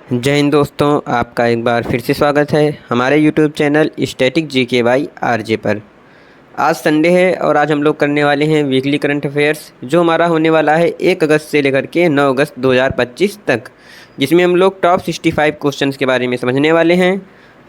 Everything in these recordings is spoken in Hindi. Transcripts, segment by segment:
जय हिंद दोस्तों, आपका एक बार फिर से स्वागत है हमारे YouTube channel static GK by RJ पर। आज संडे है और आज हम लोग करने वाले हैं वीकली करंट अफेयर्स, जो हमारा होने वाला है 1 अगस्त से लेकर के 9 अगस्त 2025 तक, जिसमें हम लोग टॉप 65 क्वेश्चंस के बारे में समझने वाले हैं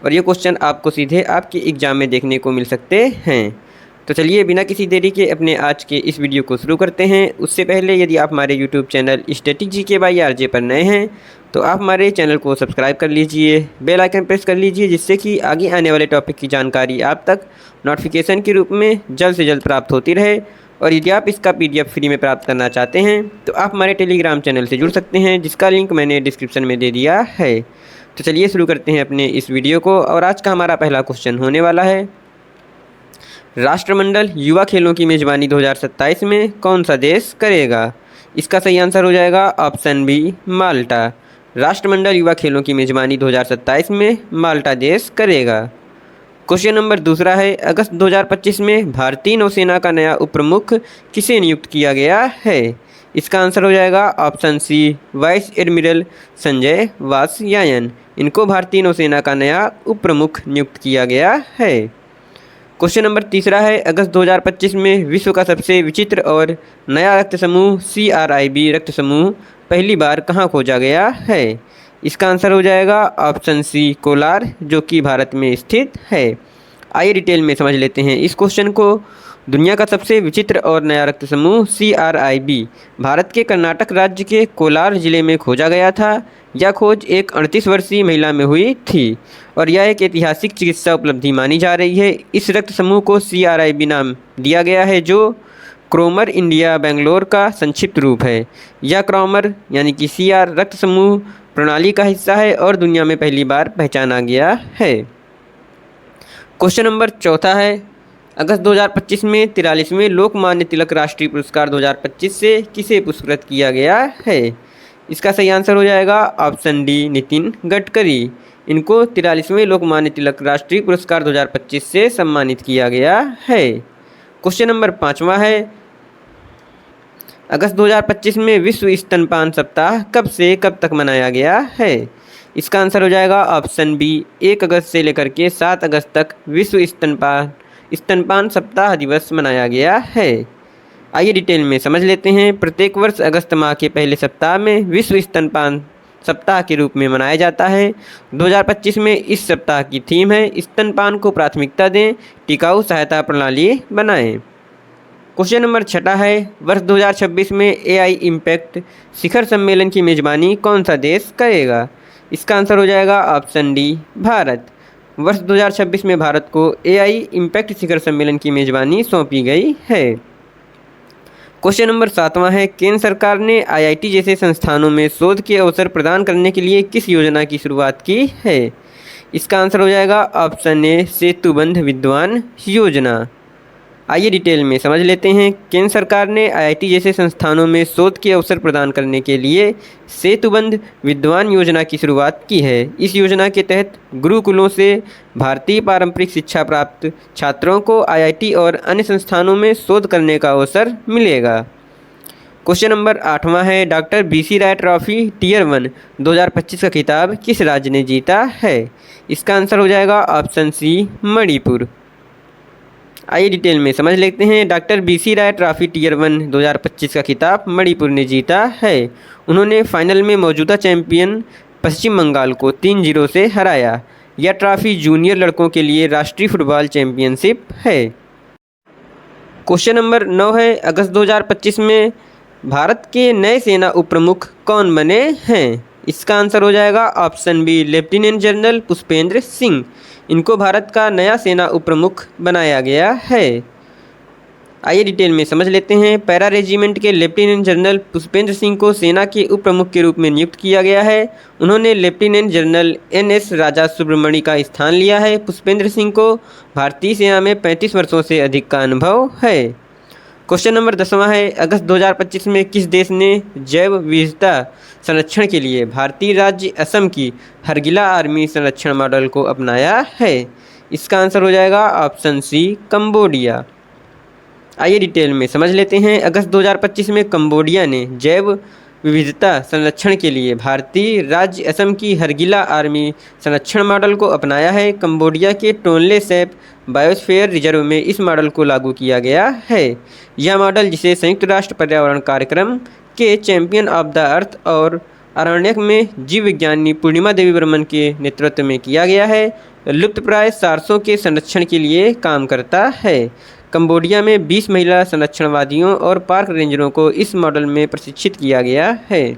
और ये क्वेश्चन आपको सीधे आपके एग्ज़ाम में देखने को मिल सकते हैं। तो चलिए बिना किसी देरी के अपने आज के इस वीडियो को शुरू करते हैं। उससे पहले यदि आप हमारे YouTube channel static GK by RJ पर नए हैं तो आप हमारे चैनल को सब्सक्राइब कर लीजिए, बेल आइकन प्रेस कर लीजिए, जिससे कि आगे आने वाले टॉपिक की जानकारी आप तक नोटिफिकेशन के रूप में जल्द से जल्द प्राप्त होती रहे। और यदि आप इसका PDF फ्री में प्राप्त करना चाहते हैं तो आप हमारे टेलीग्राम चैनल से जुड़ सकते हैं, जिसका लिंक मैंने डिस्क्रिप्शन में दे दिया है। तो चलिए शुरू करते हैं अपने इस वीडियो को। और आज का हमारा पहला क्वेश्चन होने वाला है, राष्ट्रमंडल युवा खेलों की मेज़बानी 2027 में कौन सा देश करेगा? इसका सही आंसर हो जाएगा ऑप्शन बी, माल्टा। राष्ट्रमंडल युवा खेलों की मेज़बानी 2027 में माल्टा देश करेगा। क्वेश्चन नंबर दूसरा है, अगस्त 2025 में भारतीय नौसेना का नया उप प्रमुख किसे नियुक्त किया गया है? इसका आंसर हो जाएगा option C, vice admiral Sanjay Vatsyayan. इनको भारतीय नौसेना का नया उप प्रमुख नियुक्त किया गया है। क्वेश्चन नंबर तीसरा है, अगस्त 2025 में विश्व का सबसे विचित्र और नया रक्त समूह CRIB रक्त समूह पहली बार कहाँ खोजा गया है? इसका आंसर हो जाएगा ऑप्शन सी, कोलार, जो कि भारत में स्थित है। आइए डिटेल में समझ लेते हैं इस क्वेश्चन को। दुनिया का सबसे विचित्र और नया रक्त समूह CRIB भारत के कर्नाटक राज्य के कोलार जिले में खोजा गया था। यह खोज एक 38 वर्षीय महिला में हुई थी और यह एक ऐतिहासिक चिकित्सा उपलब्धि मानी जा रही है। इस रक्त समूह को CRIB नाम दिया गया है, जो क्रोमर इंडिया बेंगलोर का संक्षिप्त रूप है। यह क्रोमर यानी कि CR रक्त समूह प्रणाली का हिस्सा है और दुनिया में पहली बार पहचाना गया है। क्वेश्चन नंबर चौथा है, अगस्त 2025 में 43वें लोकमान्य तिलक राष्ट्रीय पुरस्कार 2025 से किसे पुरस्कृत किया गया है? इसका सही आंसर हो जाएगा ऑप्शन डी, नितिन गडकरी। इनको 43वें लोकमान्य तिलक राष्ट्रीय पुरस्कार 2025 से सम्मानित किया गया है। क्वेश्चन नंबर पाँचवा है, अगस्त 2025 में विश्व स्तनपान सप्ताह कब से कब तक मनाया गया है? इसका आंसर हो जाएगा ऑप्शन बी, 1 अगस्त से लेकर के 7 अगस्त तक विश्व स्तनपान सप्ताह दिवस मनाया गया है। आइए डिटेल में समझ लेते हैं। प्रत्येक वर्ष अगस्त माह के पहले सप्ताह में विश्व स्तनपान सप्ताह के रूप में मनाया जाता है। 2025 में इस सप्ताह की थीम है, स्तनपान को प्राथमिकता दें, टिकाऊ सहायता प्रणाली बनाएं। क्वेश्चन नंबर छठा है, वर्ष 2026 में AI इम्पैक्ट शिखर सम्मेलन की मेज़बानी कौन सा देश करेगा? इसका आंसर हो जाएगा ऑप्शन डी, भारत। वर्ष 2026 में भारत को AI इम्पैक्ट शिखर सम्मेलन की मेज़बानी सौंपी गई है। क्वेश्चन नंबर सातवां है, केंद्र सरकार ने IIT जैसे संस्थानों में शोध के अवसर प्रदान करने के लिए किस योजना की शुरुआत की है? इसका आंसर हो जाएगा ऑप्शन ए, सेतुबंध विद्वान योजना। आइए डिटेल में समझ लेते हैं। केंद्र सरकार ने IIT जैसे संस्थानों में शोध के अवसर प्रदान करने के लिए सेतुबंध विद्वान योजना की शुरुआत की है। इस योजना के तहत गुरुकुलों से भारतीय पारंपरिक शिक्षा प्राप्त छात्रों को IIT और अन्य संस्थानों में शोध करने का अवसर मिलेगा। क्वेश्चन नंबर आठवां है, डॉक्टर BC राय ट्रॉफी टियर 1 2025 का खिताब किस राज्य ने जीता है? इसका आंसर हो जाएगा ऑप्शन सी, मणिपुर। आइए डिटेल में समझ लेते हैं। डॉक्टर BC राय ट्रॉफी टियर 1 2025 का खिताब मणिपुर ने जीता है। उन्होंने फाइनल में मौजूदा चैंपियन पश्चिम बंगाल को 3-0 से हराया। यह ट्रॉफी जूनियर लड़कों के लिए राष्ट्रीय फुटबॉल चैंपियनशिप है। क्वेश्चन नंबर 9 है, अगस्त 2025 में भारत के नए सेना उप प्रमुख कौन बने हैं? इसका आंसर हो जाएगा option B, lieutenant general Pushpendra Singh. इनको भारत का नया सेना उप प्रमुख बनाया गया है। आइए डिटेल में समझ लेते हैं। पैरा रेजिमेंट के लेफ्टिनेंट जनरल पुष्पेंद्र सिंह को सेना के उप प्रमुख के रूप में नियुक्त किया गया है। उन्होंने लेफ्टिनेंट जनरल NS राजा सुब्रमणि का स्थान लिया है। पुष्पेंद्र सिंह को भारतीय सेना में 35 वर्षों से अधिक का अनुभव है। क्वेश्चन नंबर 10वां है, अगस्त 2025 में किस देश ने जैव विविधता संरक्षण के लिए भारतीय राज्य असम की हरगिला आर्मी संरक्षण मॉडल को अपनाया है? इसका आंसर हो जाएगा ऑप्शन सी, कंबोडिया। आइए डिटेल में समझ लेते हैं। अगस्त 2025 में कंबोडिया ने जैव विविधता संरक्षण के लिए भारतीय राज्य असम की हरगिला आर्मी संरक्षण मॉडल को अपनाया है। कंबोडिया के टोनले सैप बायोस्फीयर रिजर्व में इस मॉडल को लागू किया गया है। यह मॉडल, जिसे संयुक्त राष्ट्र पर्यावरण कार्यक्रम के चैंपियन ऑफ द अर्थ और अरण्यक में जीव विज्ञानी पूर्णिमा देवी बर्मन के नेतृत्व में किया गया है, लुप्तप्राय सारसों के संरक्षण के लिए काम करता है। कंबोडिया में 20 महिला संरक्षणवादियों और पार्क रेंजरों को इस मॉडल में प्रशिक्षित किया गया है।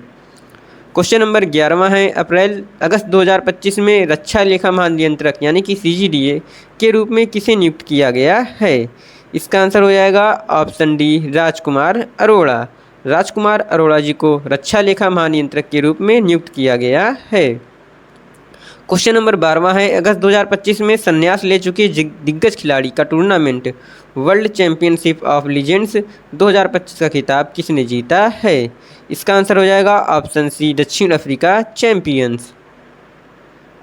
क्वेश्चन नंबर 11वां है, अगस्त 2025 में रक्षा लेखा महानियंत्रक यानी कि CGDA के रूप में किसे नियुक्त किया गया है? इसका आंसर हो जाएगा ऑप्शन डी, राजकुमार अरोड़ा। राजकुमार अरोड़ा जी को रक्षा लेखा महानियंत्रक के रूप में नियुक्त किया गया है। क्वेश्चन नंबर 12वां है, अगस्त 2025 में संन्यास ले चुके दिग्गज खिलाड़ी का tournament world championship of legends 2025 का खिताब किसने जीता है? इसका आंसर हो जाएगा ऑप्शन सी, दक्षिण अफ्रीका चैंपियंस।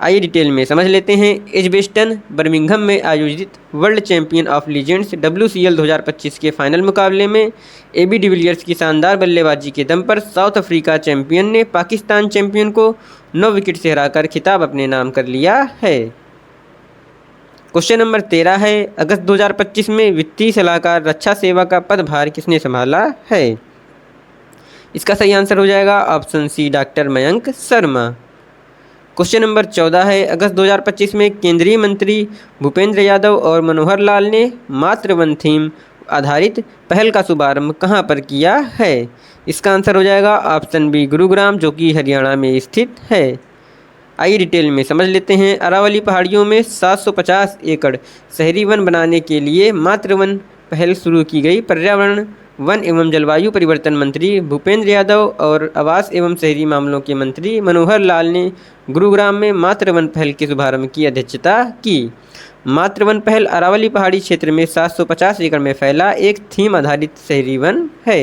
आइए डिटेल में समझ लेते हैं। एजबेस्टन बर्मिंघम में आयोजित world champion of legends WCL 2025 के फाइनल मुकाबले में AB डिविलियर्स की शानदार बल्लेबाजी के दम पर साउथ अफ्रीका चैंपियन ने पाकिस्तान चैंपियन को 9 विकेट से हराकर खिताब अपने नाम कर लिया है। क्वेश्चन नंबर 13 है, अगस्त 2025 में वित्तीय सलाहकार रक्षा सेवा का पदभार किसने संभाला है? इसका सही आंसर हो जाएगा option C, doctor Mayank Sharma. Question number 14 है, अगस्त 2025 में केंद्रीय मंत्री भूपेंद्र यादव और मनोहर लाल ने मातृ वन थीम आधारित पहल का शुभारंभ कहां पर किया है? इसका आंसर हो जाएगा ऑप्शन बी, गुरुग्राम, जो कि हरियाणा में स्थित है। आइए डिटेल में समझ लेते हैं। अरावली पहाड़ियों में 750 एकड़ शहरी वन बनाने के लिए मातृ वन पहल शुरू की गई। पर्यावरण, वन एवं जलवायु परिवर्तन मंत्री भूपेंद्र यादव और आवास एवं शहरी मामलों के मंत्री मनोहर लाल ने गुरुग्राम में मातृवन पहल के शुभारंभ की अध्यक्षता की। मातृवन पहल अरावली पहाड़ी क्षेत्र में 750 एकड़ में फैला एक थीम आधारित शहरी वन है।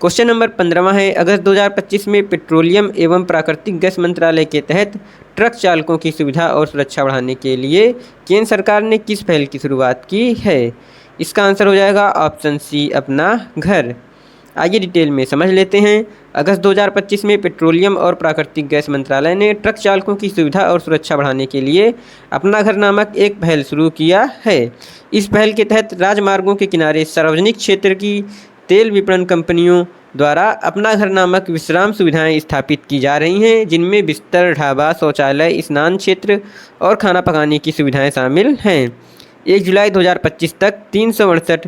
क्वेश्चन नंबर 15वां है, अगस्त 2025 में पेट्रोलियम एवं प्राकृतिक गैस मंत्रालय के तहत ट्रक चालकों की सुविधा और सुरक्षा बढ़ाने के लिए केंद्र सरकार ने किस पहल की शुरुआत की है? इसका आंसर हो जाएगा ऑप्शन सी, अपना घर। आइए डिटेल में समझ लेते हैं। अगस्त 2025 में पेट्रोलियम और प्राकृतिक गैस मंत्रालय ने ट्रक चालकों की सुविधा और सुरक्षा बढ़ाने के लिए अपना घर नामक एक पहल शुरू किया है। इस पहल के तहत राजमार्गों के किनारे सार्वजनिक क्षेत्र की तेल विपणन कंपनियों द्वारा अपना घर नामक विश्राम सुविधाएं स्थापित की जा रही हैं, जिनमें बिस्तर, ढाबा, शौचालय, स्नान क्षेत्र और खाना पकाने की सुविधाएं शामिल हैं। 1 जुलाई 2025 तक 368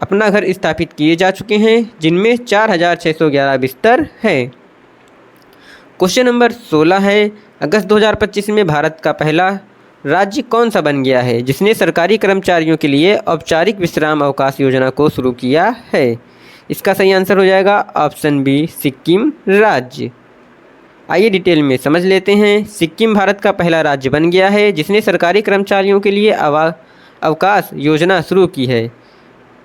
अपना घर स्थापित किए जा चुके हैं, जिनमें 4611 बिस्तर हैं। क्वेश्चन नंबर 16 है, अगस्त 2025 में भारत का पहला राज्य कौन सा बन गया है जिसने सरकारी कर्मचारियों के लिए औपचारिक विश्राम अवकाश योजना को शुरू किया है? इसका सही आंसर हो जाएगा ऑप्शन बी, सिक्किम राज्य। आइए डिटेल में समझ लेते हैं। सिक्किम भारत का पहला राज्य बन गया है जिसने सरकारी कर्मचारियों के लिए अवकाश योजना शुरू की है।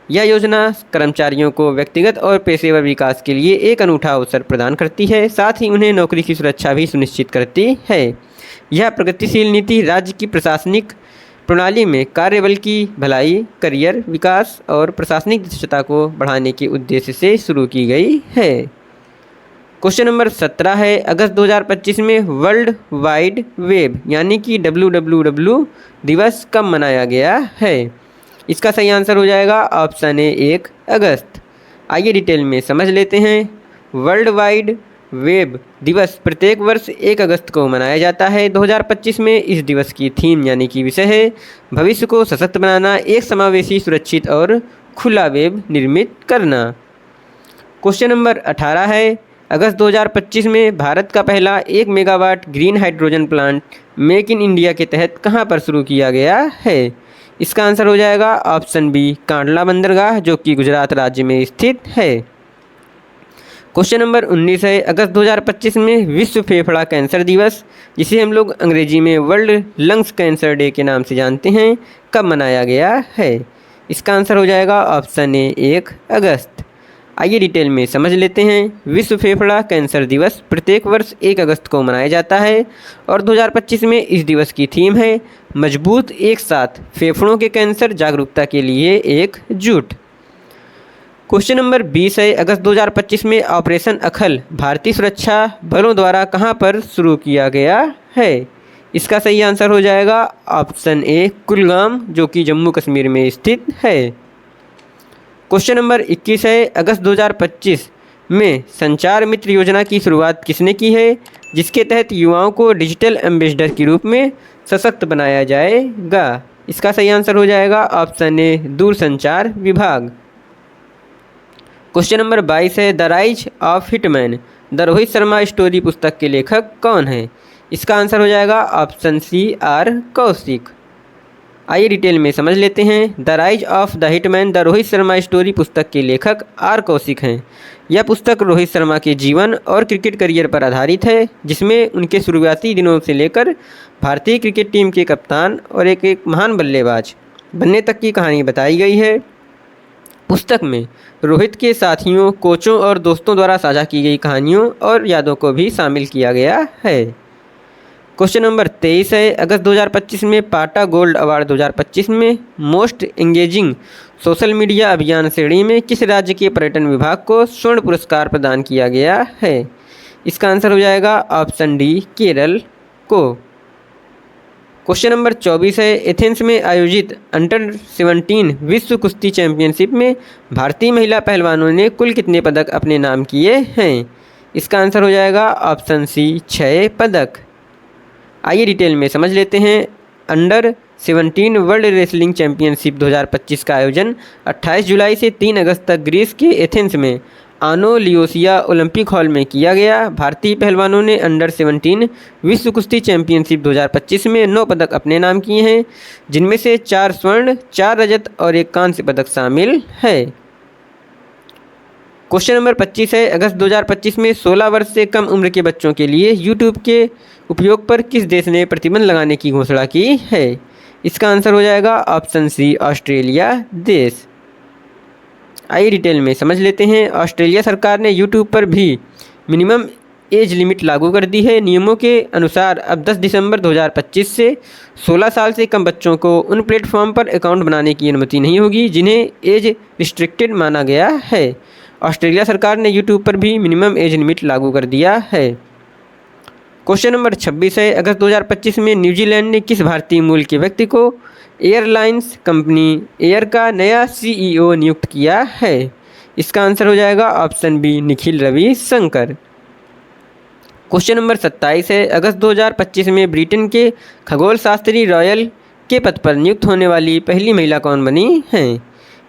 यह योजना कर्मचारियों को व्यक्तिगत और पेशेवर विकास के लिए एक अनूठा अवसर प्रदान करती है, साथ ही उन्हें नौकरी की सुरक्षा भी सुनिश्चित करती है। यह प्रगतिशील नीति राज्य की प्रशासनिक प्रणाली में कार्यबल की भलाई, करियर विकास और प्रशासनिक दक्षता को बढ़ाने के उद्देश्य से शुरू की गई है। क्वेश्चन नंबर 17 है, अगस्त 2025 में वर्ल्ड वाइड वेब यानी कि WWW दिवस कब मनाया गया है? इसका सही आंसर हो जाएगा ऑप्शन ए, 1 अगस्त। आइए डिटेल में समझ लेते हैं। वर्ल्ड वाइड वेब दिवस प्रत्येक वर्ष 1 अगस्त को मनाया जाता है। 2025 में इस दिवस की थीम यानी कि विषय है भविष्य को सशक्त बनाना, एक समावेशी, सुरक्षित और खुला वेब निर्मित करना। क्वेश्चन नंबर 18 है, अगस्त 2025 में भारत का पहला 1 megawatt green hydrogen plant make in India के तहत कहां पर शुरू किया गया है? इसका आंसर हो जाएगा ऑप्शन बी, कांडला बंदरगाह, जो कि गुजरात राज्य में स्थित है। क्वेश्चन नंबर 19 है, अगस्त 2025 में विश्व फेफड़ा कैंसर दिवस, जिसे हम लोग अंग्रेजी में वर्ल्ड लंग्स कैंसर डे के नाम से जानते हैं, कब मनाया गया है? इसका आंसर हो जाएगा ऑप्शन ए, 1 अगस्त। आइए डिटेल में समझ लेते हैं। विश्व फेफड़ा कैंसर दिवस प्रत्येक वर्ष 1 अगस्त को मनाया जाता है और 2025 में इस दिवस की थीम है मजबूत एक साथ, फेफड़ों के कैंसर जागरूकता के लिए एकजुट। क्वेश्चन नंबर 20 है, अगस्त 2025 में ऑपरेशन अखल भारतीय सुरक्षा बलों द्वारा कहां पर शुरू किया गया है? इसका सही आंसर हो जाएगा ऑप्शन ए कुलगाम, जो कि जम्मू कश्मीर में स्थित है। क्वेश्चन नंबर 21 है, अगस्त 2025 में संचार मित्र योजना की शुरुआत किसने की है, जिसके तहत युवाओं को डिजिटल एम्बेसडर के रूप में सशक्त बनाया जाएगा? इसका सही आंसर हो जाएगा ऑप्शन ए दूरसंचार विभाग। क्वेश्चन नंबर 22 है, the rise of hitman the Rohit Sharma story पुस्तक के लेखक कौन है? इसका आंसर हो जाएगा ऑप्शन सी आर कौशिक। आइए डिटेल में समझ लेते हैं। The rise of the hitman the Rohit Sharma story पुस्तक के लेखक आर कौशिक हैं। यह पुस्तक रोहित शर्मा के जीवन और क्रिकेट करियर पर आधारित है, जिसमें उनके शुरुआती दिनों से लेकर भारतीय क्रिकेट टीम के कप्तान और एक महान बल्लेबाज बनने तक की कहानी बताई गई है। पुस्तक में रोहित के साथियों, कोचों और दोस्तों द्वारा साझा की गई कहानियों और यादों को भी शामिल किया गया है। क्वेश्चन नंबर 23 है, अगस्त 2025 में पाटा गोल्ड अवार्ड 2025 में मोस्ट एंगेजिंग सोशल मीडिया अभियान श्रेणी में किस राज्य के पर्यटन विभाग को स्वर्ण पुरस्कार प्रदान किया गया है? इसका आंसर हो जाएगा ऑप्शन डी केरल को। क्वेश्चन नंबर 24 है, एथेंस में आयोजित अंडर 17 विश्व कुश्ती चैंपियनशिप में भारतीय महिला पहलवानों ने कुल कितने पदक अपने नाम किए हैं? इसका आंसर हो जाएगा ऑप्शन सी 6 पदक। आइए डिटेल में समझ लेते हैं। अंडर 17 वर्ल्ड रेसलिंग चैंपियनशिप 2025 का आयोजन 28 जुलाई से 3 अगस्त तक ग्रीस के एथेंस में आनो लियोसिया ओलंपिक हॉल में किया गया। भारतीय पहलवानों ने अंडर 17 विश्व कुश्ती चैंपियनशिप 2025 में 9 पदक अपने नाम किए हैं, जिनमें से 4 स्वर्ण, 4 रजत और 1 कांस्य पदक शामिल है। क्वेश्चन नंबर 25 है, अगस्त 2025 में 16 वर्ष से कम उम्र के बच्चों के लिए यूट्यूब के उपयोग पर किस देश ने प्रतिबंध लगाने की घोषणा की है? इसका आंसर हो जाएगा ऑप्शन सी ऑस्ट्रेलिया देश। आइए डिटेल में समझ लेते हैं। ऑस्ट्रेलिया सरकार ने यूट्यूब पर भी मिनिमम एज लिमिट लागू कर दी है। नियमों के अनुसार अब 10 दिसंबर 2025 से 16 साल से कम बच्चों को उन प्लेटफॉर्म पर अकाउंट बनाने की अनुमति नहीं होगी जिन्हें एज रिस्ट्रिक्टेड माना गया है। ऑस्ट्रेलिया सरकार ने यूट्यूब पर भी मिनिमम एज लिमिट लागू कर दिया है। क्वेश्चन नंबर 26 है, अगस्त 2025 में न्यूजीलैंड ने किस भारतीय मूल के व्यक्ति को एयरलाइंस कंपनी एयर का नया सीईओ नियुक्त किया है? इसका आंसर हो जाएगा option B Nikhil Ravishankar. Question number 27 है, अगस्त 2025 में ब्रिटेन के खगोल शास्त्री रॉयल के पद पर नियुक्त होने वाली पहली महिला कौन बनी है?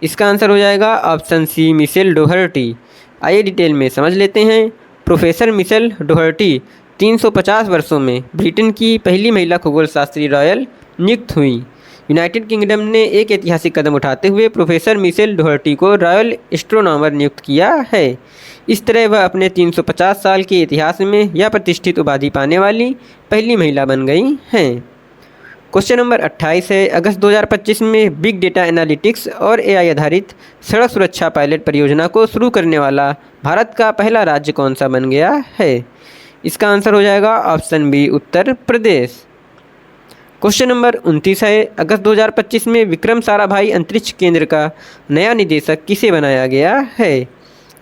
इसका आंसर हो जाएगा ऑप्शन सी मिशेल डोहर्टी। आइए डिटेल में समझ लेते हैं। प्रोफेसर मिशेल डोहर्टी 350 वर्षों में ब्रिटेन की पहली महिला खगोल शास्त्री रॉयल नियुक्त हुई। यूनाइटेड किंगडम ने एक ऐतिहासिक कदम उठाते हुए प्रोफेसर मिशेल डोहर्टी को रॉयल एस्ट्रोनॉमर नियुक्त किया है। इस तरह वह अपने 350 साल के इतिहास में यह प्रतिष्ठित उपाधि पाने वाली पहली महिला बन गई हैं। क्वेश्चन नंबर 28 है, अगस्त 2025 में बिग डेटा एनालिटिक्स और एआई आधारित सड़क सुरक्षा पायलट परियोजना को शुरू करने वाला भारत का पहला राज्य कौन सा बन गया है? इसका आंसर हो जाएगा option B Uttar Pradesh. Question number 29 है, अगस्त 2025 में विक्रम साराभाई अंतरिक्ष केंद्र का नया निदेशक किसे बनाया गया है?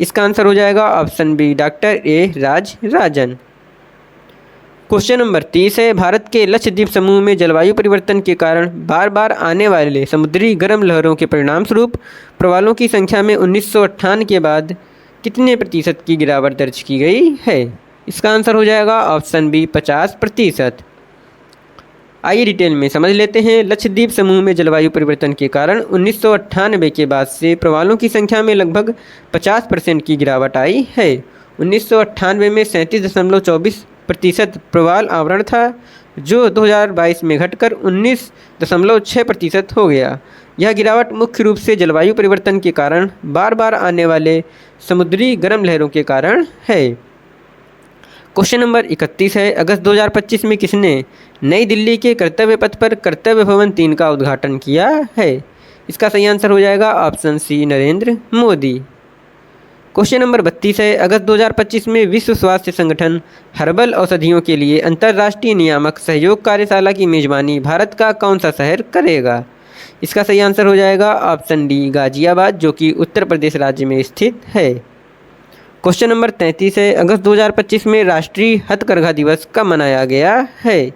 इसका आंसर हो जाएगा option B doctor A Raj Rajan. Question number 30 है, भारत के लक्षद्वीप समूह में जलवायु परिवर्तन के कारण बार बार आने वाले समुद्री गर्म लहरों के परिणाम स्वरूप प्रवालों की संख्या में 1998 के बाद कितने प्रतिशत की गिरावट दर्ज की गई है? इसका आंसर हो जाएगा ऑप्शन बी 50%। आइए डिटेल में समझ लेते हैं। लक्षद्वीप समूह में जलवायु परिवर्तन के कारण 1998 के बाद से प्रवालों की संख्या में लगभग 50% की गिरावट आई है। 1998 में 37.24% प्रवाल आवरण था, जो 2022 में घटकर 19.6% हो गया। यह गिरावट मुख्य रूप से जलवायु परिवर्तन के कारण बार बार आने वाले समुद्री गर्म लहरों के कारण है। क्वेश्चन नंबर 31 है, अगस्त 2025 में किसने नई दिल्ली के कर्तव्य पथ पर कर्तव्य भवन 3 का उद्घाटन किया है? इसका सही आंसर हो जाएगा option C Narendra Modi. Question number 32 है, अगस्त 2025 में विश्व स्वास्थ्य संगठन हर्बल औषधियों के लिए अंतर्राष्ट्रीय नियामक सहयोग कार्यशाला की मेजबानी भारत का कौन सा शहर करेगा? इसका सही आंसर हो जाएगा ऑप्शन डी गाजियाबाद, जो कि उत्तर प्रदेश राज्य में स्थित है। क्वेश्चन नंबर 33 है, अगस्त 2025 में राष्ट्रीय हथकरघा दिवस कब मनाया गया है?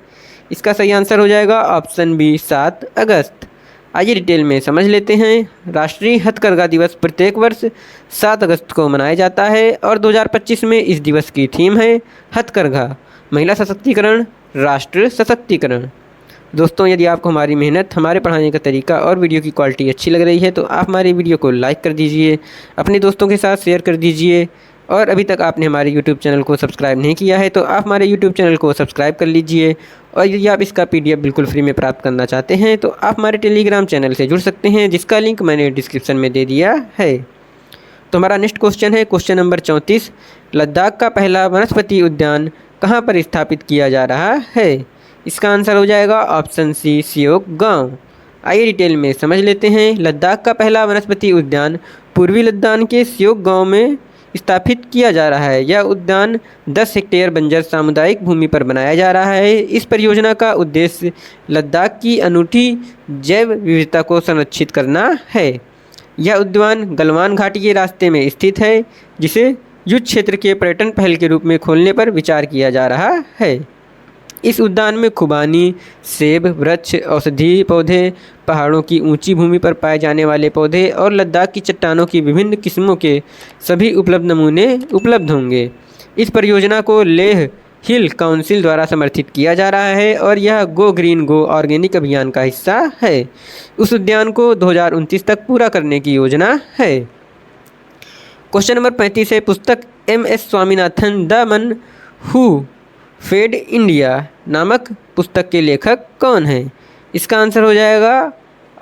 इसका सही आंसर हो जाएगा ऑप्शन बी 7 अगस्त। आइए डिटेल में समझ लेते हैं। राष्ट्रीय हथकरघा दिवस प्रत्येक वर्ष 7 अगस्त को मनाया जाता है और 2025 में इस दिवस की थीम है हथकरघा, महिला सशक्तिकरण, राष्ट्र सशक्तिकरण। दोस्तों, यदि आपको हमारी मेहनत, हमारे पढ़ाने का तरीका और वीडियो की क्वालिटी अच्छी लग रही है तो आप हमारी वीडियो को लाइक कर दीजिए, अपने दोस्तों के साथ शेयर कर दीजिए, और अभी तक आपने हमारे YouTube चैनल को सब्सक्राइब नहीं किया है तो आप हमारे YouTube चैनल को सब्सक्राइब कर लीजिए। और यदि आप इसका PDF बिल्कुल फ्री में प्राप्त करना चाहते हैं तो आप हमारे टेलीग्राम चैनल से जुड़ सकते हैं, जिसका लिंक मैंने डिस्क्रिप्शन में दे दिया है। तो हमारा नेक्स्ट क्वेश्चन है क्वेश्चन नंबर 34, लद्दाख का पहला वनस्पति उद्यान कहाँ पर स्थापित किया जा रहा है? इसका आंसर हो जाएगा ऑप्शन सी सियोक गाँव। आइए डिटेल में समझ लेते हैं। लद्दाख का पहला वनस्पति उद्यान पूर्वी लद्दाख के सियोक गाँव में स्थापित किया जा रहा है। यह उद्यान 10 हेक्टेयर बंजर सामुदायिक भूमि पर बनाया जा रहा है। इस परियोजना का उद्देश्य लद्दाख की अनूठी जैव विविधता को संरक्षित करना है। यह उद्यान गलवान घाटी के रास्ते में स्थित है, जिसे युद्ध क्षेत्र के पर्यटन पहल के रूप में खोलने पर विचार किया जा रहा है। इस उद्यान में खुबानी, सेब वृक्ष, औषधीय पौधे, पहाड़ों की ऊंची भूमि पर पाए जाने वाले पौधे और लद्दाख की चट्टानों की विभिन्न किस्मों के सभी उपलब्ध नमूने उपलब्ध होंगे। इस परियोजना को लेह हिल काउंसिल द्वारा समर्थित किया जा रहा है और यह गो ग्रीन गो ऑर्गेनिक अभियान का हिस्सा है। उस उद्यान को 2029 तक पूरा करने की योजना है। क्वेश्चन नंबर 35 है, पुस्तक MS स्वामीनाथन द मन हु फेड इंडिया नामक पुस्तक के लेखक कौन हैं? इसका आंसर हो जाएगा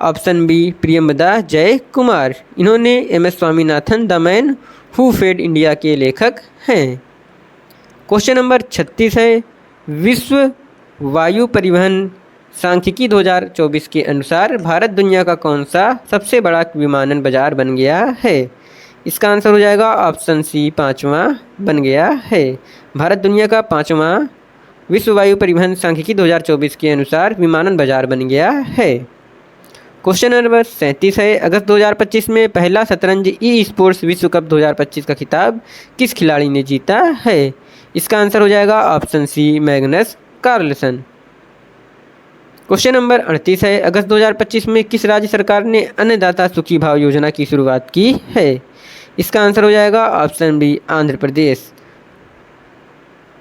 ऑप्शन बी प्रियंवदा जय कुमार। इन्होंने MS Swaminathan the man who fed India के लेखक हैं। क्वेश्चन नंबर 36 है, विश्व वायु परिवहन सांख्यिकी 2024 के अनुसार भारत दुनिया का कौन सा सबसे बड़ा विमानन बाजार बन गया है? इसका आंसर हो जाएगा ऑप्शन सी 5वां बन गया है। भारत दुनिया का 5वां विश्व वायु परिवहन सांख्यिकी 2024 के अनुसार विमानन बाजार बन गया है। क्वेश्चन नंबर 37 है, अगस्त 2025 में पहला शतरंज ई स्पोर्ट्स विश्व कप 2025 का खिताब किस खिलाड़ी ने जीता है? इसका आंसर हो जाएगा option C Magnus Carlsen. Question number 38 है, अगस्त 2025 में किस राज्य सरकार ने अन्नदाता सुखी भाव योजना की शुरुआत की है? इसका आंसर हो जाएगा ऑप्शन बी आंध्र प्रदेश।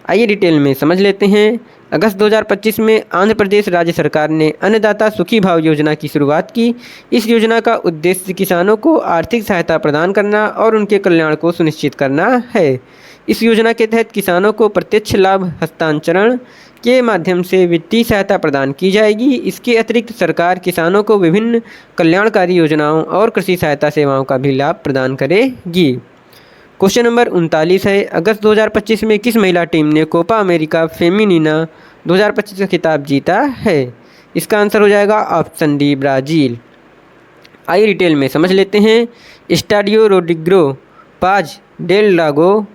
आइए डिटेल में समझ लेते हैं। अगस्त 2025 में आंध्र प्रदेश राज्य सरकार ने अन्नदाता सुखी भाव योजना की शुरुआत की। इस योजना का उद्देश्य किसानों को आर्थिक सहायता प्रदान करना और उनके कल्याण को सुनिश्चित करना है। इस योजना के तहत किसानों को प्रत्यक्ष लाभ हस्तांतरण के माध्यम से वित्तीय सहायता प्रदान की जाएगी। इसके अतिरिक्त सरकार किसानों को विभिन्न कल्याणकारी योजनाओं और कृषि सहायता सेवाओं का भी लाभ प्रदान करेगी। क्वेश्चन नंबर 39 है, अगस्त 2025 में किस महिला टीम ने कोपा अमेरिका फेमिनिना 2025 का खिताब जीता है? इसका आंसर हो जाएगा ऑप्शन डी ब्राज़ील। आइए डिटेल में समझ लेते हैं। स्टाडियो रोड्रिगो पाज डेल लागो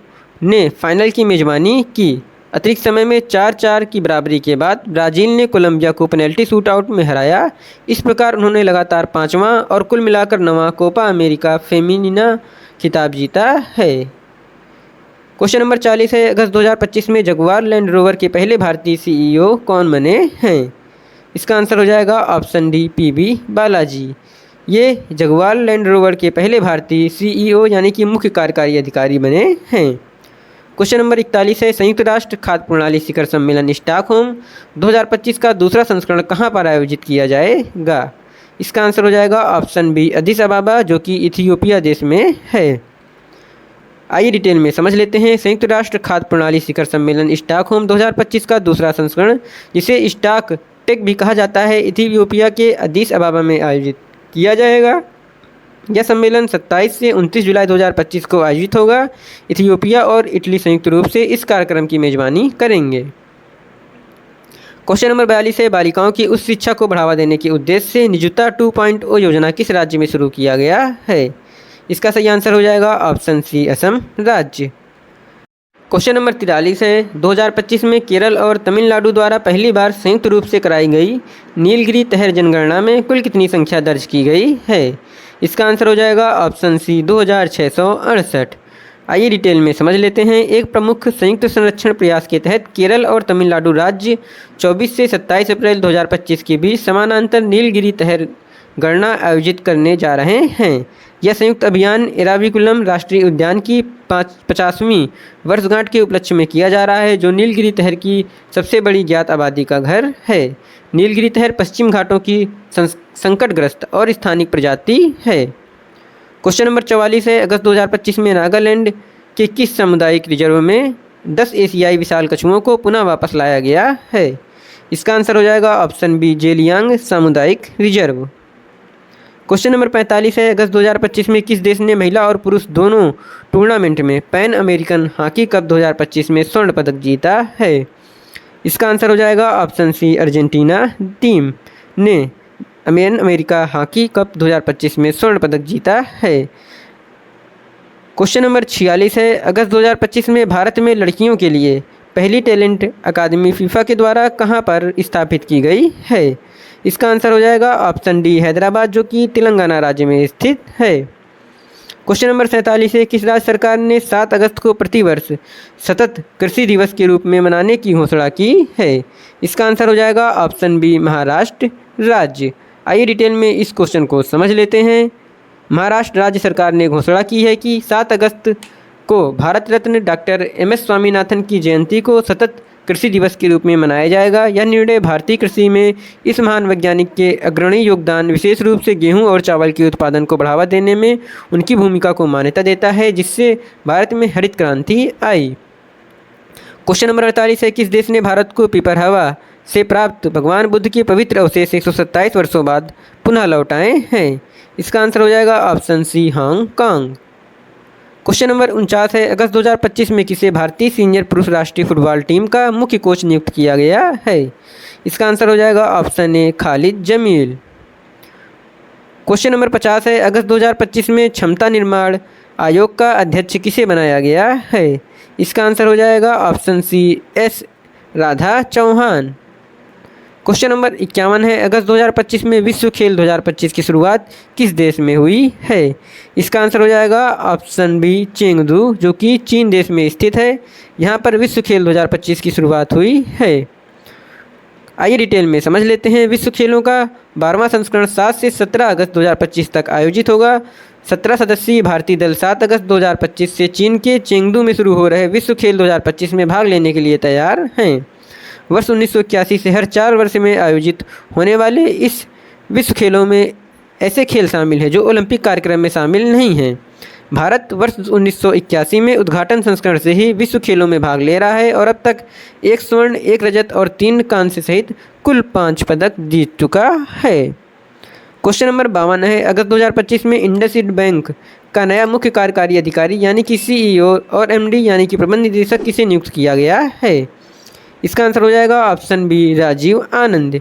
ने फाइनल की मेज़बानी की। अतिरिक्त समय में 4-4 की बराबरी के बाद ब्राज़ील ने कोलंबिया को पेनल्टी शूटआउट में हराया। इस प्रकार उन्होंने लगातार 5वां और कुल मिलाकर 9वां कोपा अमेरिका फेमिनिना खिताब जीता है। क्वेश्चन नंबर 40 है, अगस्त 2025 में जगुआर लैंड रोवर के पहले भारतीय CEO कौन बने हैं? इसका आंसर हो जाएगा ऑप्शन डी PB बालाजी। ये जगुआर लैंड रोवर के पहले भारतीय CEO यानी कि मुख्य कार्यकारी अधिकारी बने हैं। क्वेश्चन नंबर 41 है, संयुक्त राष्ट्र खाद्य प्रणाली शिखर सम्मेलन स्टॉकहोम 2025 का दूसरा संस्करण कहाँ पर आयोजित किया जाएगा? इसका आंसर हो जाएगा ऑप्शन बी अदिस अबाबा, जो कि इथियोपिया देश में है। आइए डिटेल में समझ लेते हैं। संयुक्त राष्ट्र खाद्य प्रणाली शिखर सम्मेलन स्टॉकहोम 2025 का दूसरा संस्करण, जिसे स्टॉक टेक भी कहा जाता है, इथियोपिया के अदिस अबाबा में आयोजित किया जाएगा। यह सम्मेलन 27 से 29 जुलाई 2025 को आयोजित होगा। इथियोपिया और इटली संयुक्त रूप से इस कार्यक्रम की मेजबानी करेंगे। क्वेश्चन नंबर 42 है, बालिकाओं की उच्च शिक्षा को बढ़ावा देने के उद्देश्य से निजुता 2.0 योजना किस राज्य में शुरू किया गया है? इसका सही आंसर हो जाएगा ऑप्शन सी असम राज्य। क्वेश्चन नंबर 43 है 2025 में केरल और तमिलनाडु द्वारा पहली बार संयुक्त रूप से कराई गई नीलगिरी तहर जनगणना में कुल कितनी संख्या दर्ज की गई है। इसका आंसर हो जाएगा ऑप्शन सी 2668। आइए डिटेल में समझ लेते हैं। एक प्रमुख संयुक्त संरक्षण प्रयास के तहत केरल और तमिलनाडु राज्य 24 से 27 अप्रैल 2025 के बीच समानांतर नीलगिरी तहर गणना आयोजित करने जा रहे हैं। यह संयुक्त अभियान एराविकुलम राष्ट्रीय उद्यान की 50वीं वर्षगांठ के उपलक्ष्य में किया जा रहा है, जो नीलगिरी तहर की सबसे बड़ी ज्ञात आबादी का घर है। नीलगिरी तहर पश्चिम घाटों की संकटग्रस्त और स्थानिक प्रजाति है। क्वेश्चन नंबर 44 है अगस्त 2025 में नागालैंड के किस सामुदायिक रिजर्व में 10 एशियाई विशाल कछुओं को पुनः वापस लाया गया है। इसका आंसर हो जाएगा ऑप्शन बी जेलियांग सामुदायिक रिजर्व। क्वेश्चन नंबर 45 है अगस्त 2025 में किस देश ने महिला और पुरुष दोनों टूर्नामेंट में पैन अमेरिकन हॉकी कप 2025 में स्वर्ण पदक जीता है। इसका आंसर हो जाएगा ऑप्शन सी अर्जेंटीना टीम ने अमेरिका हॉकी कप 2025 में स्वर्ण पदक जीता है। क्वेश्चन नंबर 46 है अगस्त 2025 में भारत में लड़कियों के लिए पहली टैलेंट अकादमी फीफा के द्वारा कहां पर स्थापित की गई है। इसका आंसर हो जाएगा ऑप्शन डी हैदराबाद, जो कि तेलंगाना राज्य में स्थित है। क्वेश्चन नंबर 47 है किस राज्य सरकार ने 7 अगस्त को प्रतिवर्ष सतत कृषि दिवस के रूप में मनाने की घोषणा की है। इसका आंसर हो जाएगा ऑप्शन बी महाराष्ट्र राज्य। आइए डिटेल में इस क्वेश्चन को समझ लेते हैं। महाराष्ट्र राज्य सरकार ने घोषणा की है कि 7 अगस्त को भारत रत्न डॉक्टर MS स्वामीनाथन की जयंती को सतत कृषि दिवस के रूप में मनाया जाएगा। यह निर्णय भारतीय कृषि में इस महान वैज्ञानिक के अग्रणी योगदान, विशेष रूप से गेहूं और चावल के उत्पादन को बढ़ावा देने में उनकी भूमिका को मान्यता देता है, जिससे भारत में हरित क्रांति आई। क्वेश्चन नंबर 48 है किस देश ने भारत को पिपरहवा से प्राप्त भगवान बुद्ध के पवित्र अवशेष 127 वर्षों बाद पुनः लौटाए हैं। इसका आंसर हो जाएगा option C Hong Kong. Question number 49 है अगस्त 2025 में किसे भारतीय सीनियर पुरुष राष्ट्रीय फुटबॉल टीम का मुख्य कोच नियुक्त किया गया है। इसका आंसर हो जाएगा option A Khalid Jameel. Question number 50 है अगस्त 2025 में क्षमता निर्माण आयोग का अध्यक्ष किसे बनाया गया है। इसका आंसर हो जाएगा option C S Radha Chauhan. Question number 51 है अगस्त 2025 में विश्व खेल 2025 की शुरुआत किस देश में हुई है। इसका आंसर हो जाएगा ऑप्शन बी चेंगदू, जो कि चीन देश में स्थित है। यहाँ पर विश्व खेल 2025 की शुरुआत हुई है। आइए डिटेल में समझ लेते हैं। विश्व खेलों का 12वां संस्करण 7 से 17 अगस्त 2025 तक आयोजित होगा। 17 सदस्यीय भारतीय दल 7 अगस्त 2025 से चीन के चेंगदू में शुरू हो रहे विश्व खेल 2025 में भाग लेने के लिए तैयार हैं। वर्ष 1981 से हर 4 वर्ष में आयोजित होने वाले इस विश्व खेलों में ऐसे खेल शामिल हैं जो ओलंपिक कार्यक्रम में शामिल नहीं हैं। भारत वर्ष 1981 में उद्घाटन संस्करण से ही विश्व खेलों में भाग ले रहा है और अब तक 1 स्वर्ण, 1 रजत और 3 कांस्य सहित कुल 5 पदक जीत चुका है। क्वेश्चन नंबर 52 है अगस्त 2025 में इंडसइंड बैंक का नया मुख्य कार्यकारी अधिकारी यानी कि CEO और MD यानी कि प्रबंध निदेशक किसे नियुक्त किया गया है। इसका आंसर हो जाएगा ऑप्शन बी राजीव आनंद।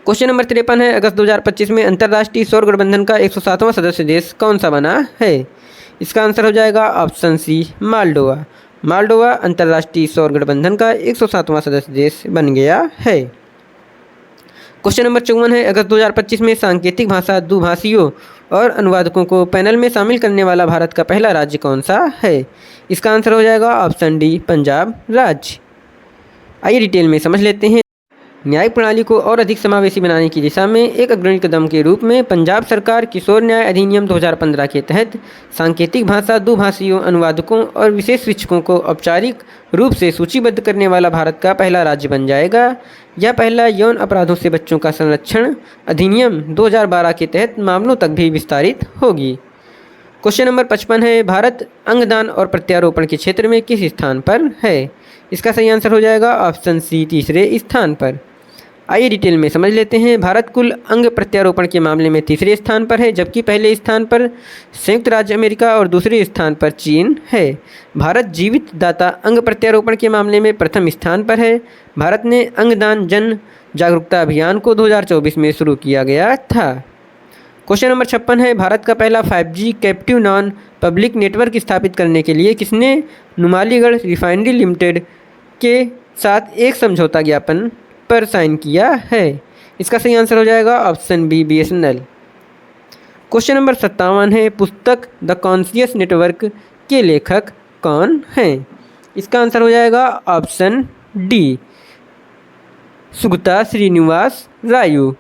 क्वेश्चन नंबर 53 है अगस्त 2025 में अंतर्राष्ट्रीय सौर गठबंधन का 107वां सदस्य देश कौन सा बना है। इसका आंसर हो जाएगा ऑप्शन सी मालडोवा। मालडोवा अंतर्राष्ट्रीय सौर गठबंधन का 107वां सदस्य देश बन गया है। क्वेश्चन नंबर 54 है अगस्त 2025 में सांकेतिक भाषा दुभाषियों और अनुवादकों को पैनल में शामिल करने वाला भारत का पहला राज्य कौन सा है। इसका आंसर हो जाएगा ऑप्शन डी पंजाब राज्य। आइए डिटेल में समझ लेते हैं। न्यायिक प्रणाली को और अधिक समावेशी बनाने की दिशा में एक अग्रणी कदम के रूप में पंजाब सरकार किशोर न्याय अधिनियम 2015 के तहत सांकेतिक भाषा दुभाषियों, अनुवादकों और विशेष शिक्षकों को औपचारिक रूप से सूचीबद्ध करने वाला भारत का पहला राज्य बन जाएगा। यह पहला यौन अपराधों से बच्चों का संरक्षण अधिनियम 2012 के तहत मामलों तक भी विस्तारित होगी। क्वेश्चन नंबर 55 है भारत अंगदान और प्रत्यारोपण के क्षेत्र में किस स्थान पर है। इसका सही आंसर हो जाएगा ऑप्शन सी तीसरे स्थान पर। आइए डिटेल में समझ लेते हैं। भारत कुल अंग प्रत्यारोपण के मामले में तीसरे स्थान पर है, जबकि पहले स्थान पर संयुक्त राज्य अमेरिका और दूसरे स्थान पर चीन है। भारत जीवित दाता अंग प्रत्यारोपण के मामले में प्रथम स्थान पर है। भारत ने अंगदान जन जागरूकता अभियान को 2024 में शुरू किया गया था। क्वेश्चन नंबर 56 है, भारत का पहला 5G captive non public network स्थापित करने के लिए किसने नुमालीगढ़ रिफाइनरी लिमिटेड के साथ एक समझौता ज्ञापन पर साइन किया है? इसका सही आंसर हो जाएगा option B, BSNL। Question number 57 है, पुस्तक द कॉन्शियस नेटवर्क के लेखक कौन हैं? इसका आंसर हो जाएगा ऑप्शन डी, सुगता श्रीनिवास रायू।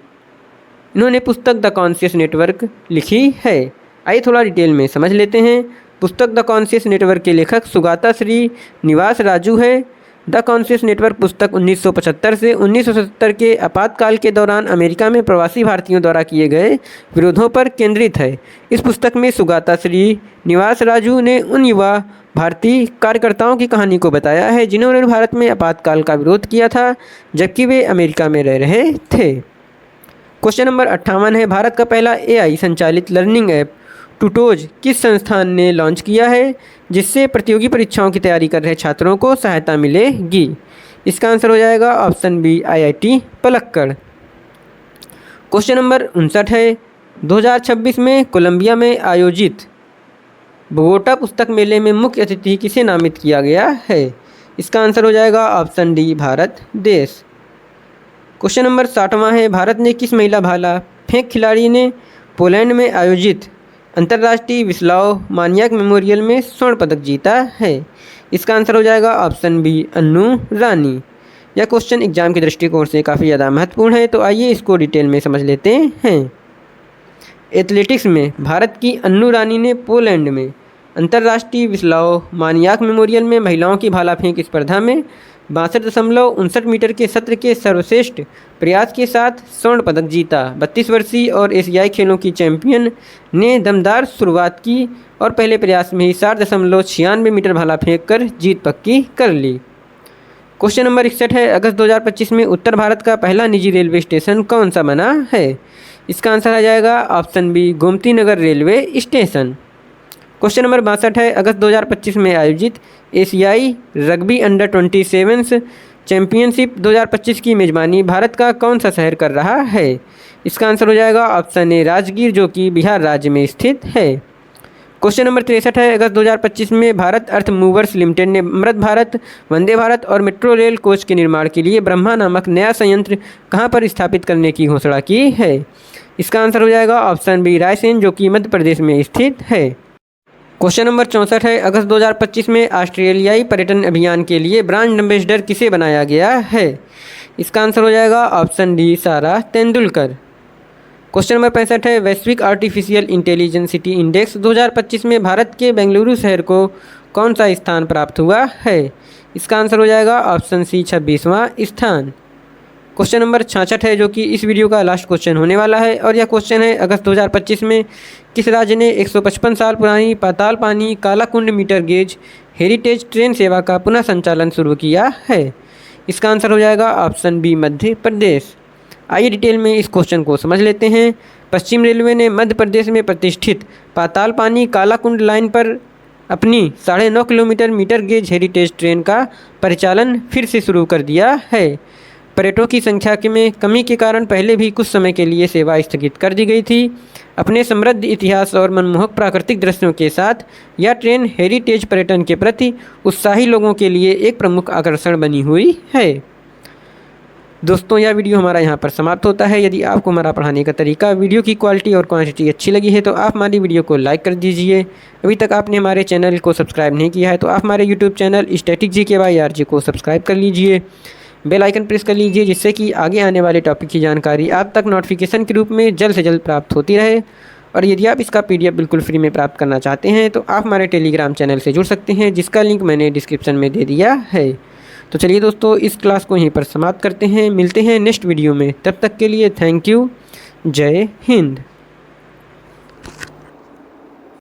इन्होंने पुस्तक द कॉन्शियस नेटवर्क लिखी है। आइए थोड़ा डिटेल में समझ लेते हैं। पुस्तक द कॉन्शियस नेटवर्क के लेखक सुगता श्रीनिवास राजू है। द कॉन्शियस नेटवर्क पुस्तक 1975 से 1970 के आपातकाल के दौरान अमेरिका में प्रवासी भारतीयों द्वारा किए गए विरोधों पर केंद्रित है। इस पुस्तक में सुगता श्रीनिवास राजू ने उन युवा भारतीय कार्यकर्ताओं की कहानी को बताया है जिन्होंने भारत में आपातकाल का विरोध किया था जबकि वे अमेरिका में रह रहे थे। क्वेश्चन नंबर 58 है, भारत का पहला AI संचालित लर्निंग ऐप टूटोज किस संस्थान ने लॉन्च किया है जिससे प्रतियोगी परीक्षाओं की तैयारी कर रहे छात्रों को सहायता मिलेगी? इसका आंसर हो जाएगा option B, IIT Palakkad. Question number 59 है, 2026 में कोलंबिया में आयोजित बोगोटा पुस्तक मेले में मुख्य अतिथि किसे नामित किया गया है? इसका आंसर हो जाएगा ऑप्शन डी, भारत देश। क्वेश्चन नंबर 60वां है, भारत ने किस महिला भाला फेंक खिलाड़ी ने पोलैंड में आयोजित अंतर्राष्ट्रीय विस्लाव मानियाक मेमोरियल में स्वर्ण पदक जीता है? इसका आंसर हो जाएगा ऑप्शन बी, अन्नू रानी। यह क्वेश्चन एग्जाम के दृष्टिकोण से काफ़ी ज़्यादा महत्वपूर्ण है, तो आइए इसको डिटेल में समझ लेते हैं। एथलेटिक्स में भारत की अन्नू रानी ने पोलैंड में अंतर्राष्ट्रीय विस्लाव मानियाक मेमोरियल में महिलाओं की भाला फेंक स्पर्धा में 62.59 मीटर के सत्र के सर्वश्रेष्ठ प्रयास के साथ स्वर्ण पदक जीता। 32 वर्षीय और एशियाई खेलों की चैंपियन ने दमदार शुरुआत की और पहले प्रयास में ही 60.96 मीटर भाला फेंक कर जीत पक्की कर ली। क्वेश्चन नंबर 61 है, अगस्त 2025 में उत्तर भारत का पहला निजी रेलवे स्टेशन कौन सा बना है? इसका आंसर आ जाएगा option B, Gomti Nagar railway station. Question number 62 है, अगस्त 2025 में आयोजित एशियाई रग्बी अंडर 27 चैंपियनशिप 2025 की मेजबानी भारत का कौन सा शहर कर रहा है? इसका आंसर हो जाएगा ऑप्शन ए, राजगीर, जो कि बिहार राज्य में स्थित है। क्वेश्चन नंबर 63 है, अगस्त 2025 में भारत अर्थ मूवर्स लिमिटेड ने अमृत भारत, वंदे भारत और मेट्रो रेल कोच के निर्माण के लिए ब्रह्मा नामक नया संयंत्र कहां पर स्थापित करने की घोषणा की है? इसका आंसर हो जाएगा ऑप्शन बी, रायसेन, जो कि मध्य प्रदेश में स्थित है। क्वेश्चन नंबर 64 है, अगस्त 2025 में ऑस्ट्रेलियाई पर्यटन अभियान के लिए ब्रांड एम्बेसडर किसे बनाया गया है? इसका आंसर हो जाएगा ऑप्शन डी, सारा तेंदुलकर। क्वेश्चन नंबर 65 है, वैश्विक आर्टिफिशियल इंटेलिजेंस सिटी इंडेक्स 2025 में भारत के बेंगलुरु शहर को कौन सा स्थान प्राप्त हुआ है? इसका आंसर हो जाएगा ऑप्शन सी, 26वां स्थान। क्वेश्चन नंबर 66 है, जो कि इस वीडियो का लास्ट क्वेश्चन होने वाला है, और यह क्वेश्चन है, अगस्त 2025 में किस राज्य ने 155 साल पुरानी Patalpani Kalakund metre gauge heritage train सेवा का पुनः संचालन शुरू किया है? इसका आंसर हो जाएगा ऑप्शन बी, मध्य प्रदेश। आइए डिटेल में इस क्वेश्चन को समझ लेते हैं। पश्चिम रेलवे ने मध्य प्रदेश में प्रतिष्ठित पाताल पानी कालाकुंड लाइन पर अपनी 9.5 kilometre metre gauge heritage train का परिचालन फिर से शुरू कर दिया है। पर्यटकों की संख्या में कमी के कारण पहले भी कुछ समय के लिए सेवा स्थगित कर दी गई थी। अपने समृद्ध इतिहास और मनमोहक प्राकृतिक दृश्यों के साथ यह ट्रेन हेरिटेज पर्यटन के प्रति उत्साही लोगों के लिए एक प्रमुख आकर्षण बनी हुई है। दोस्तों, यह वीडियो हमारा यहाँ पर समाप्त होता है। यदि आपको हमारा पढ़ाने का तरीका, वीडियो की क्वालिटी और क्वांटिटी अच्छी लगी है तो आप हमारी वीडियो को लाइक कर दीजिए। अभी तक आपने हमारे चैनल को सब्सक्राइब नहीं किया है तो आप हमारे YouTube channel static GK by RJ को सब्सक्राइब कर लीजिए। बेल आइकन प्रेस कर लीजिए जिससे कि आगे आने वाले टॉपिक की जानकारी आप तक नोटिफिकेशन के रूप में जल्द से जल्द प्राप्त होती रहे। और यदि आप इसका PDF बिल्कुल फ्री में प्राप्त करना चाहते हैं तो आप हमारे टेलीग्राम चैनल से जुड़ सकते हैं, जिसका लिंक मैंने डिस्क्रिप्शन में दे दिया है। तो चलिए दोस्तों, इस क्लास को यहीं पर समाप्त करते हैं। मिलते हैं नेक्स्ट वीडियो में, तब तक के लिए थैंक यू। जय हिंद।